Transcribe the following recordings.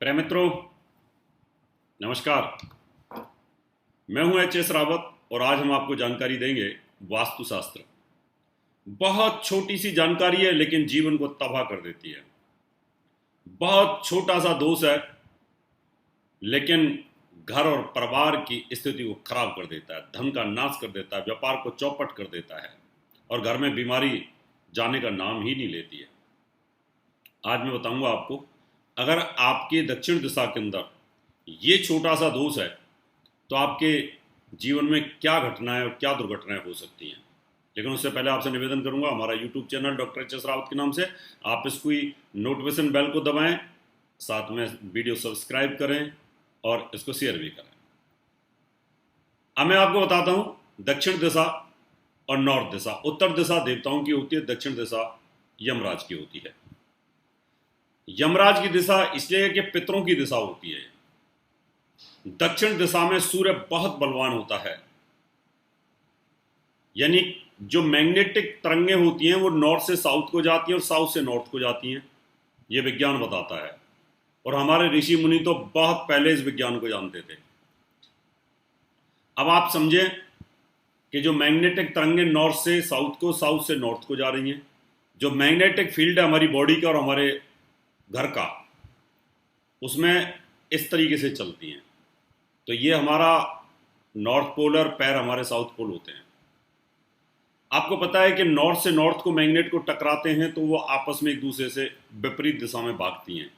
प्रिय मित्रों, नमस्कार। मैं हूं एच.एस. रावत और आज हम आपको जानकारी देंगे वास्तुशास्त्र। बहुत छोटी सी जानकारी है लेकिन जीवन को तबाह कर देती है। बहुत छोटा सा दोष है लेकिन घर और परिवार की स्थिति को खराब कर देता है, धन का नाश कर देता है, व्यापार को चौपट कर देता है और घर में बीमारी जाने का नाम ही नहीं लेती है। आज मैं बताऊंगा आपको, अगर आपके दक्षिण दिशा के अंदर ये छोटा सा दोष है तो आपके जीवन में क्या घटनाएं और क्या दुर्घटनाएं हो सकती हैं। लेकिन उससे पहले आपसे निवेदन करूंगा, हमारा YouTube channel doctor HS. Rawat के नाम से, आप इसको नोटिफिकेशन बेल को दबाएं, साथ में वीडियो सब्सक्राइब करें और इसको शेयर भी करें। अब मैं आपको बताता हूं दक्षिण दिशा और नॉर्थ दिशा। उत्तर दिशा देवताओं की होती है, दक्षिण दिशा यमराज की होती है। यमराज की दिशा इसलिए कि पितरों की दिशा होती है। दक्षिण दिशा में सूर्य बहुत बलवान होता है, यानी जो मैग्नेटिक तरंगें होती हैं वो नॉर्थ से साउथ को जाती हैं और साउथ से नॉर्थ को जाती हैं। ये विज्ञान बताता है और हमारे ऋषि मुनि तो बहुत पहले इस विज्ञान को जानते थे। अब आप समझें कि जो मैग्नेटिक तरंगें नॉर्थ से साउथ को, साउथ से नॉर्थ को जा रही हैं, जो मैग्नेटिक फील्ड है हमारी बॉडी का और हमारे घर का, उसमें इस तरीके से चलती हैं। तो ये हमारा नॉर्थ पोल और पैर हमारे साउथ पोल होते हैं। आपको पता है कि नॉर्थ से नॉर्थ को मैग्नेट को टकराते हैं तो वो आपस में एक दूसरे से विपरीत दिशा में भागती हैं,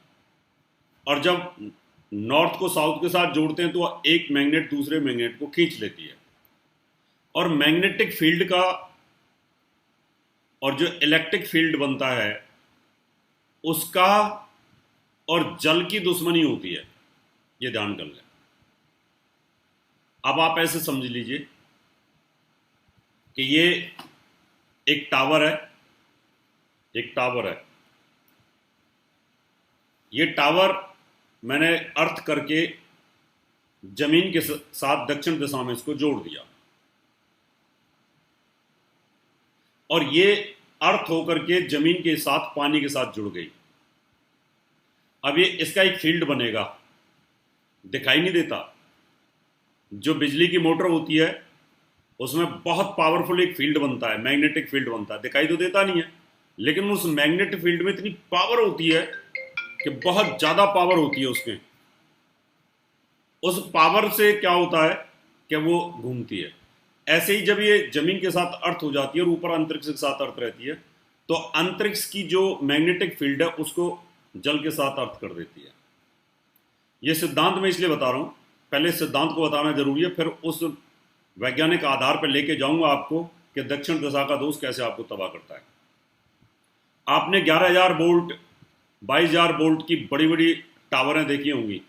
और जब नॉर्थ को साउथ के साथ जोड़ते हैं तो एक मैग्नेट दूसरे मैग्नेट को खींच लेती है। और मैग्नेटिक फील्ड का और जो इलेक्ट्रिक फील्ड बनता है उसका और जल की दुश्मनी होती है, ये ध्यान कर लें। अब आप ऐसे समझ लीजिए कि ये एक टावर है, एक टावर है। ये टावर मैंने अर्थ करके जमीन के साथ दक्षिण दिशा में इसको जोड़ दिया और ये अर्थ होकर के जमीन के साथ पानी के साथ जुड़ गई। अब ये इसका एक फील्ड बनेगा, दिखाई नहीं देता। जो बिजली की मोटर होती है उसमें बहुत पावरफुल एक फील्ड बनता है, मैग्नेटिक फील्ड बनता है, दिखाई तो देता नहीं है, लेकिन उस मैग्नेटिक फील्ड में इतनी पावर होती है कि बहुत ज्यादा पावर होती है उसमें। उस पावर से क्या होता है कि वो घूमती है। ऐसे ही जब ये जमीन के साथ अर्थ हो जाती है और ऊपर अंतरिक्ष के साथ अर्थ रहती है तो अंतरिक्ष की जो मैग्नेटिक फील्ड है उसको जल के साथ अर्थ कर देती है। ये सिद्धांत मैं इसलिए बता रहा हूं, पहले सिद्धांत को बताना जरूरी है, फिर उस वैज्ञानिक आधार पर लेके जाऊंगा आपको कि दक्षिण दिशा का दोष कैसे आपको तबाह करता है। आपने 11,000 वोल्ट 22,000 वोल्ट की बड़ी बड़ी टावरें देखी होंगी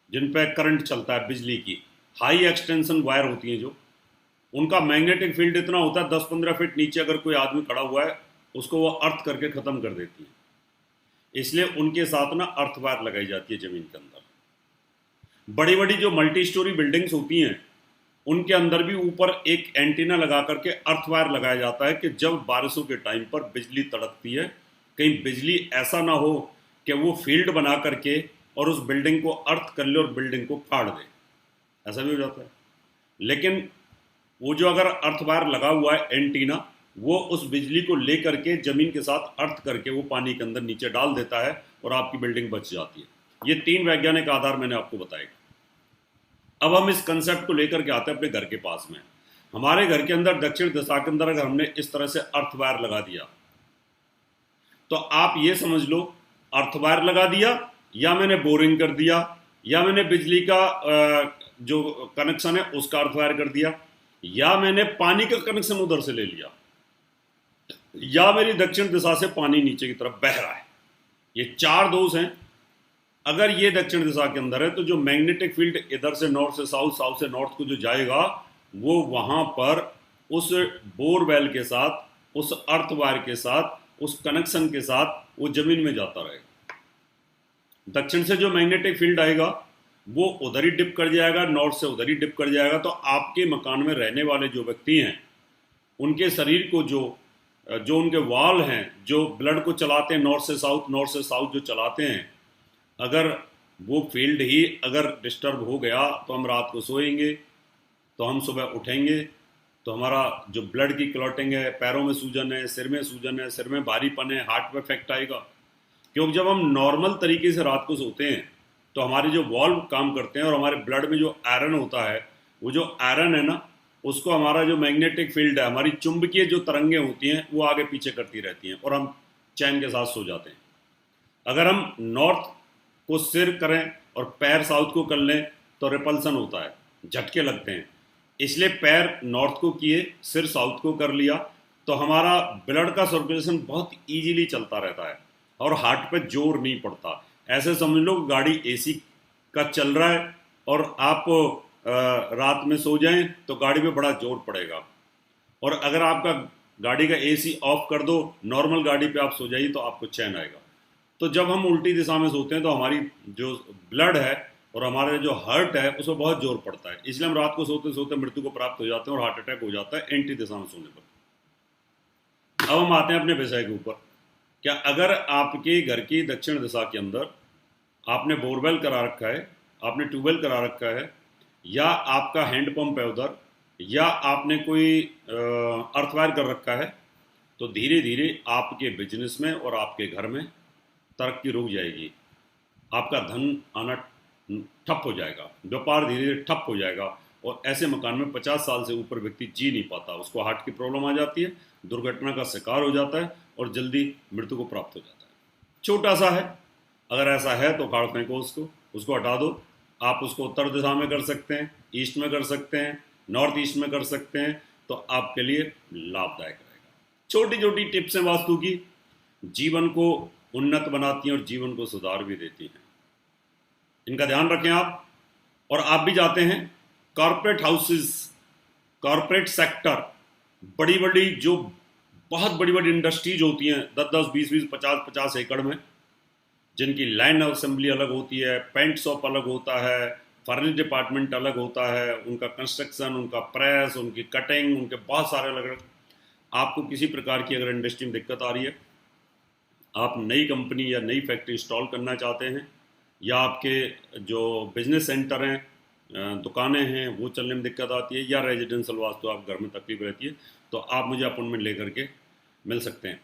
जिन पर करंट चलता है, बिजली की हाई एक्सटेंशन वायर होती हैं, जो उनका मैग्नेटिक फील्ड इतना होता है 10-15 फीट नीचे अगर कोई आदमी खड़ा हुआ है उसको वो अर्थ करके खत्म कर देती है। इसलिए उनके साथ ना अर्थ वायर लगाई जाती है जमीन के अंदर। बड़ी बड़ी जो मल्टी स्टोरी बिल्डिंग्स होती हैं उनके अंदर भी ऊपर एक एंटीना लगा करके अर्थ वायर लगाया जाता है कि जब बारिशों के टाइम पर बिजली तड़कती है, कहीं बिजली ऐसा ना हो कि वो फील्ड बना करके और उस बिल्डिंग को अर्थ कर ले और बिल्डिंग को फाड़ दे, ऐसा भी हो जाता है। लेकिन वो जो अगर अर्थ वायर लगा हुआ है एंटीना, वो उस बिजली को लेकर के जमीन के साथ अर्थ करके वो पानी के अंदर नीचे डाल देता है और आपकी बिल्डिंग बच जाती है। ये 3 वैज्ञानिक आधार मैंने आपको बताए। अब हम इस कंसेप्ट को लेकर के आते हैं अपने घर के पास में। हमारे घर के अंदर दक्षिण दिशा के अंदर अगर हमने इस तरह से अर्थ वायर लगा दिया तो आप ये समझ लो, अर्थ वायर लगा दिया या मैंने बोरिंग कर दिया या मैंने बिजली का जो कनेक्शन है उसका अर्थ वायर कर दिया या मैंने पानी का कनेक्शन उधर से ले लिया या मेरी दक्षिण दिशा से पानी नीचे की तरफ बह रहा है। ये 4 दोष हैं। अगर ये दक्षिण दिशा के अंदर है तो जो मैग्नेटिक फील्ड इधर से नॉर्थ से साउथ, साउथ से नॉर्थ को जो जाएगा वो वहां पर उस बोरवेल के साथ, उस अर्थ वायर के साथ, उस कनेक्शन के साथ वो जमीन में जाता रहेगा। दक्षिण से जो मैग्नेटिक फील्ड आएगा वो उधर ही डिप कर जाएगा, नॉर्थ से उधर ही डिप कर जाएगा। तो आपके मकान में रहने वाले जो व्यक्ति हैं उनके शरीर को जो उनके वॉल हैं जो ब्लड को चलाते हैं नॉर्थ से साउथ जो चलाते हैं, अगर वो फील्ड ही अगर डिस्टर्ब हो गया तो हम रात को सोएंगे, तो हम सुबह उठेंगे तो हमारा जो ब्लड की क्लॉटिंग है, पैरों में सूजन है, सिर में भारीपन है, हार्ट पे इफेक्ट आएगा। क्योंकि जब हम नॉर्मल तरीके से रात को सोते हैं तो हमारे जो वॉल्व काम करते हैं और हमारे ब्लड में जो आयरन होता है, वो जो आयरन है ना, उसको हमारा जो मैग्नेटिक फील्ड है, हमारी चुंबकीय जो तरंगें होती हैं, वो आगे पीछे करती रहती हैं और हम चैन के साथ सो जाते हैं। अगर हम नॉर्थ को सिर करें और पैर साउथ को कर लें तो रिपल्सन होता है, झटके लगते हैं। इसलिए पैर नॉर्थ को किए, सिर साउथ को कर लिया, तो हमारा ब्लड का सर्कुलेशन बहुत इजीली चलता रहता है और हार्ट पे जोर नहीं पड़ता। ऐसे समझ लो गाड़ी एसी का चल रहा है और आप रात में सो जाएं तो गाड़ी पे बड़ा जोर पड़ेगा, और अगर आपका गाड़ी का एसी ऑफ कर दो, नॉर्मल गाड़ी पे आप सो जाइए तो आपको चैन आएगा। तो जब हम उल्टी दिशा में सोते हैं तो हमारी जो ब्लड है और हमारे जो हार्ट है उसमें बहुत जोर पड़ता है, इसलिए हम रात को सोते सोते मृत्यु को प्राप्त हो जाते हैं और हार्ट अटैक हो जाता है एंटी दिशा में सोने पर। अब हम आते हैं अपने विषय के ऊपर। क्या अगर आपके घर की दक्षिण दिशा के अंदर आपने बोरवेल करा रखा है, आपने ट्यूबवेल करा रखा है, या आपका हैंडपंप है उधर, या आपने कोई अर्थवायर कर रखा है, तो धीरे धीरे आपके बिजनेस में और आपके घर में तरक्की रुक जाएगी। आपका धन आना ठप हो जाएगा, व्यापार धीरे धीरे ठप हो जाएगा, और ऐसे मकान में 50 साल से ऊपर व्यक्ति जी नहीं पाता, उसको हार्ट की प्रॉब्लम आ जाती है, दुर्घटना का शिकार हो जाता है और जल्दी मृत्यु को प्राप्त हो जाता है। छोटा सा है, अगर ऐसा है तो उखाड़ फेंको उसको हटा दो। आप उसको उत्तर दिशा में कर सकते हैं, ईस्ट में कर सकते हैं, नॉर्थ ईस्ट में कर सकते हैं, तो आपके लिए लाभदायक रहेगा। छोटी छोटी टिप्स हैं वास्तु की, जीवन को उन्नत बनाती हैं और जीवन को सुधार भी देती हैं। इनका ध्यान रखें आप। और आप भी जाते हैं कॉर्पोरेट हाउसेस, कॉर्पोरेट सेक्टर, बड़ी बड़ी जो बहुत बड़ी बड़ी इंडस्ट्रीज होती हैं 10-10, 20-20, 50-50 एकड़ में, जिनकी लैंड असेंबली अलग होती है, पेंट शॉप अलग होता है, फर्निचर डिपार्टमेंट अलग होता है, उनका कंस्ट्रक्शन, उनका प्रेस, उनकी कटिंग, उनके बहुत सारे अलग अलग। आपको किसी प्रकार की अगर इंडस्ट्री में दिक्कत आ रही है, आप नई कंपनी या नई फैक्ट्री इंस्टॉल करना चाहते हैं, या आपके जो बिजनेस सेंटर हैं, दुकानें हैं, वो चलने में दिक्कत आती है, या रेजिडेंशियल वास्तु आप घर में तकलीफ रहती है, तो आप मुझे अपॉइंटमेंट लेकर के मिल सकते हैं।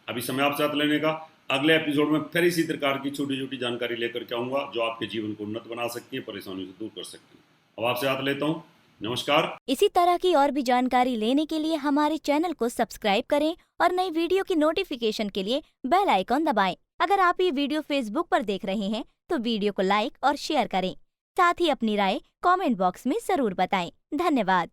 अभी समय आपसे साथ लेने का। अगले एपिसोड में फिर इसी प्रकार की छोटी छोटी जानकारी लेकर के आऊँगा जो आपके जीवन को उन्नत बना सकती है, परेशानियों से दूर कर सकती है। अब आपसे हाथ लेता हूँ, नमस्कार। इसी तरह की और भी जानकारी लेने के लिए हमारे चैनल को सब्सक्राइब करें और नई वीडियो की नोटिफिकेशन के लिए बेल आइकॉन दबाएं। अगर आप ये वीडियो फेसबुक पर देख रहे हैं तो वीडियो को लाइक और शेयर करें। साथ ही अपनी राय कमेंट बॉक्स में जरूर बताएं। धन्यवाद।